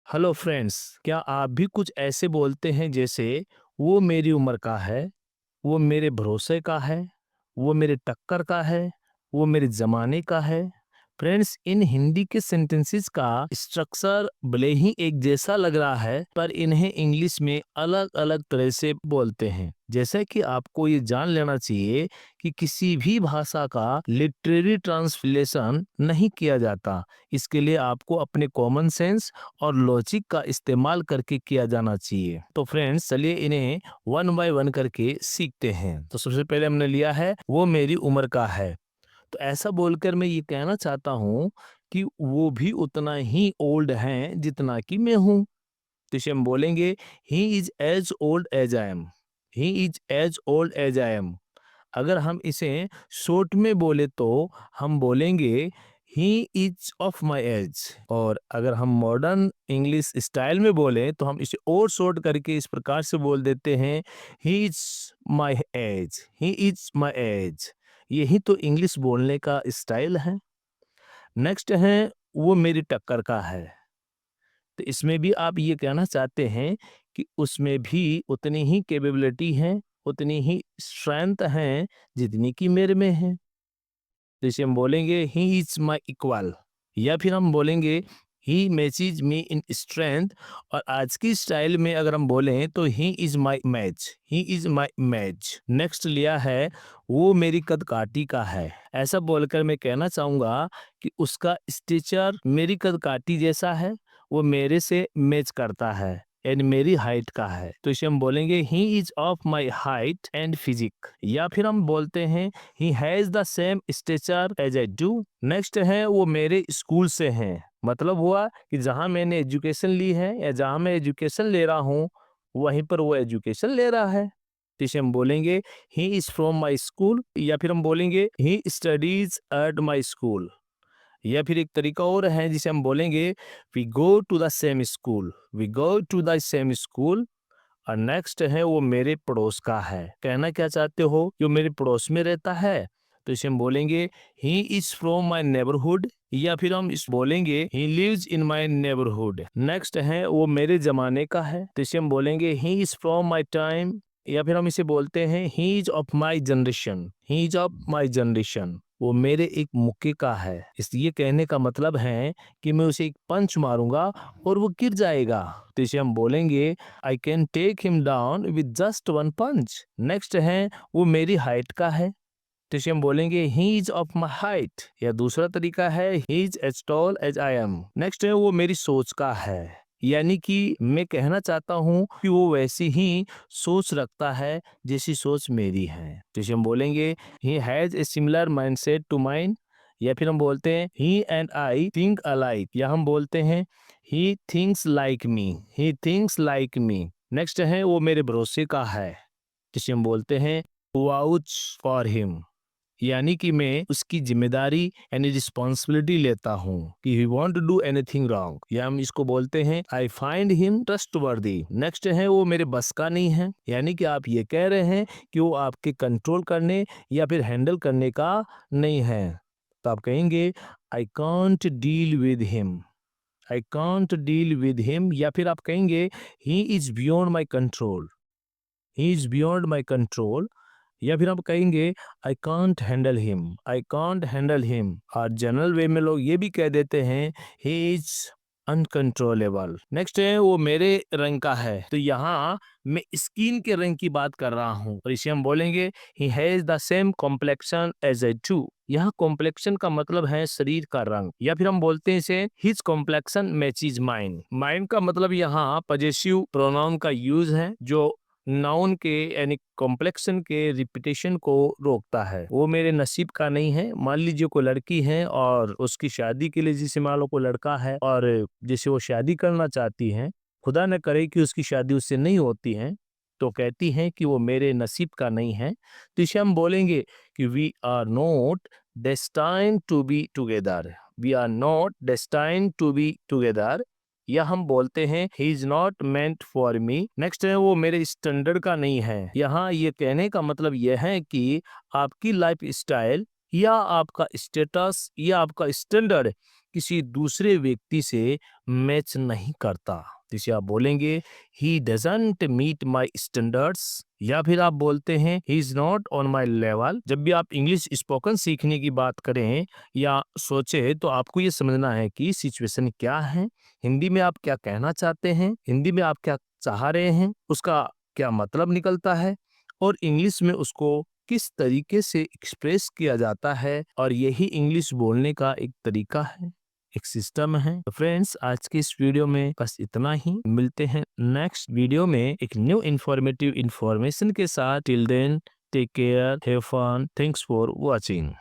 Hello friends, क्या आप भी कुछ ऐसे बोलते हैं जैसे वो मेरी उम्र का है, वो मेरे भरोसे का है, वो मेरे टक्कर का है, वो मेरे ज़माने का है? फ्रेंड्स, इन हिंदी के सेंटेंसेस का स्ट्रक्चर भले ही एक जैसा लग रहा है, पर इन्हें इंग्लिश में अलग-अलग तरह से बोलते हैं। जैसे कि आपको ये जान लेना चाहिए कि किसी भी भाषा का लिटरेरी ट्रांसलेशन नहीं किया जाता। इसके लिए आपको अपने कॉमन सेंस और लॉजिक का इस्तेमाल करके किया जाना चाहिए। तो फ्रेंड्स, चलिए इन्हें वन बाय वन करके सीखते हैं। तो सबसे पहले हमने लिया है वो मेरी उम्र का है। तो ऐसा बोलकर मैं ये कहना चाहता हूँ कि वो भी उतना ही ओल्ड हैं जितना कि मैं हूँ। तो इसे हम बोलेंगे he is as old as I am. He is as old as I am. अगर हम इसे शॉर्ट में बोले तो हम बोलेंगे he is of my age. और अगर हम मॉडर्न इंग्लिश स्टाइल में बोले तो हम इसे और शॉर्ट करके इस प्रकार से बोल देते हैं he is my age. He is my age. यही तो इंग्लिश बोलने का स्टाइल है। नेक्स्ट है वो मेरी टक्कर का है। तो इसमें भी आप ये कहना चाहते हैं कि उसमें भी उतनी ही कैपेबिलिटी है, उतनी ही स्ट्रेंथ है जितनी कि मेरे में है। तो इसे हम बोलेंगे ही इज माई इक्वल। या फिर हम बोलेंगे ही मैचेज मी इन स्ट्रेंथ। और आज की स्टाइल में अगर हम बोलें तो he is my match. He is my match. Next लिया है वो मेरी कद काठी का है। ऐसा बोलकर मैं कहना चाहूंगा कि उसका स्टेचर मेरी कद काठी जैसा है, वो मेरे से मैच करता है एंड मेरी हाइट का है। तो इसे हम बोलेंगे he is of my height and physique. या फिर हम बोलते हैं he has the same stature as I do. Next है वो मेरे स्कूल से हैं। मतलब हुआ कि जहां मैंने एजुकेशन ली है या जहां मैं एजुकेशन ले रहा हूँ वहीं पर वो एजुकेशन ले रहा है। तो इसे हम बोलेंगे he is from my school. या फिर हम बोलेंगे he studies at my school. या फिर एक तरीका और है जिसे हम बोलेंगे we go to the same school. We go to the same school. और नेक्स्ट है वो मेरे पड़ोस का है। कहना क्या चाहते हो, जो मेरे पड़ोस में रहता है? तो इसे हम बोलेंगे he is from my neighbourhood. या फिर हम इस बोलेंगे he lives in my neighbourhood. Next है वो मेरे जमाने का है। तो इसे हम बोलेंगे he is from my time. या फिर हम इसे बोलते हैं he is of my generation. He is of my generation. वो मेरे एक मुक्के का है। इसलिए कहने का मतलब है कि मैं उसे एक पंच मारूंगा और वो गिर जाएगा। तो इसे हम बोलेंगे I can take him down with just one punch. Next है वो मेरी हाइट का है। तो इसे हम बोलेंगे he is of my height. या दूसरा तरीका है he is as tall as I am. Next है वो मेरी सोच का है। यानी कि मैं कहना चाहता हूँ कि वो वैसी ही सोच रखता है जैसी सोच मेरी है। तो इसे हम बोलेंगे he has a similar mindset to mine. या फिर हम बोलते हैं he and I think alike. या हम बोलते हैं he thinks like me. He thinks like me. Next है वो मेरे भरोसे का है, जिसे हम बोलते हैं वाउच फॉर हिम। यानी कि मैं उसकी जिम्मेदारी यानी रिस्पॉन्सिबिलिटी लेता हूँ कि he want to do anything wrong. या हम इसको बोलते हैं I find him trustworthy. Next है वो मेरे बस का नहीं है। यानी कि आप ये कह रहे हैं कि वो आपके कंट्रोल करने या फिर हैंडल करने का नहीं है। तो आप कहेंगे I can't deal with him. I can't deal with him. या फिर आप कहेंगे he is beyond my control. He is beyond my control. या फिर आप कहेंगे I can't handle him. I can't handle him. और जनरल वे में लोग ये भी कह देते हैं ही इज अनकंट्रोलेबल। नेक्स्ट है वो मेरे रंग का है। तो यहाँ मैं स्किन के रंग की बात कर रहा हूँ और इसे हम बोलेंगे he has the same complexion as I too. यह कॉम्प्लेक्शन का मतलब है शरीर का रंग। या फिर हम बोलते हैं इसे his complexion matches mine. Mine का मतलब यहाँ पजेसिव प्रोनाउन का यूज है जो नाउन के यानी कॉम्प्लेक्शन के रिपीटेशन को रोकता है। वो मेरे नसीब का नहीं है। मान लीजिए कोई लड़की है और उसकी शादी के लिए जिसे मान लो कोई लड़का है और जिसे वो शादी करना चाहती है, खुदा न करे कि उसकी शादी उससे नहीं होती है, तो कहती हैं कि वो मेरे नसीब का नहीं है। तो इसे हम बोलेंगे कि we are not destined to be together. We are not destined to be together. या हम बोलते हैं he is not meant for me. Next है वो मेरे स्टैंडर्ड का नहीं है। यहाँ ये कहने का मतलब यह है कि आपकी लाइफ स्टाइल या आपका स्टेटस या आपका स्टैंडर्ड किसी दूसरे व्यक्ति से मैच नहीं करता। जिसे आप बोलेंगे he doesn't meet my standards, या फिर आप बोलते हैं he is not on my level. जब भी आप इंग्लिश स्पोकन सीखने की बात करें या सोचे तो आपको ये समझना है कि सिचुएशन क्या है, हिंदी में आप क्या कहना चाहते हैं, हिंदी में आप क्या चाह रहे हैं, उसका क्या मतलब निकलता है और इंग्लिश में उसको किस तरीके से एक्सप्रेस किया जाता है, और यही इंग्लिश बोलने का एक तरीका है, एक सिस्टम है। तो फ्रेंड्स, आज के इस वीडियो में बस इतना ही। मिलते हैं नेक्स्ट वीडियो में एक न्यू इंफॉर्मेटिव इंफॉर्मेशन के साथ। Till then, take care, have fun, thanks for watching.